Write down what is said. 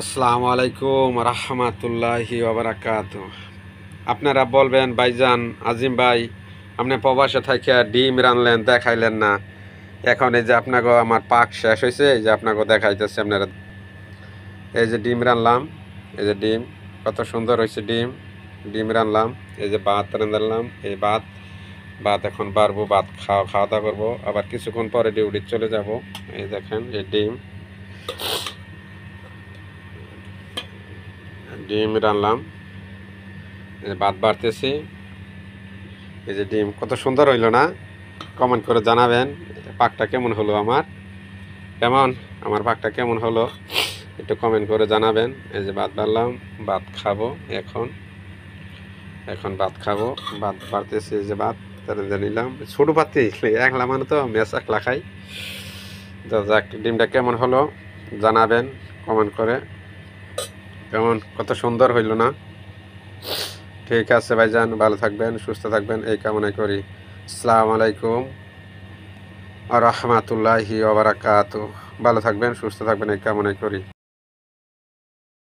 আসসালামু আলাইকুম রহমতুল্লাহি ওবারাকাতু। আপনারা বলবেন ভাইজান আজিম ভাই, আপনি প্রবাসে থাকিয়া ডিম রানলেন দেখাইলেন না। এখন এই যে আপনাকে আমার পাক শেষ হয়েছে, এই যে আপনাকে দেখাইতেছে আপনারা। এই যে ডিম রানলাম, এই যে ডিম কত সুন্দর হয়েছে। ডিম ডিম রানলাম, এই যে ভাত রান্নালাম, এই ভাত ভাত এখন বাড়বো, ভাত খাওয়া দাওয়া করবো, আবার কিছুক্ষণ পরে ডিউটি চলে যাব। এই দেখেন এই ডিম ডিম রানলাম, ভাত বাড়তেছি। এই যে ডিম কত সুন্দর হইল না? কমেন্ট করে জানাবেন পাকটা কেমন হলো, আমার পাকটা কেমন হলো একটু কমেন্ট করে জানাবেন। এই যে ভাত বাড়লাম, ভাত খাবো এখন। ভাত খাবো, ভাত বাড়তেছি। এই যে ভাত নিলাম, ছোটো পাতি একলা মানে তো মেস একলা খাই। তো যাক, ডিমটা কেমন হলো জানাবেন কমেন্ট করে। কত সুন্দর হইল না? ঠিক আছে ভাইজান, ভালো থাকবেন, সুস্থ থাকবেন, এই কামনাই করি। আসসালামু আলাইকুম রহমতুল্লাহি ওয়া বারাকাতুহু। ভালো থাকবেন, সুস্থ থাকবেন, এই কামনাই করি।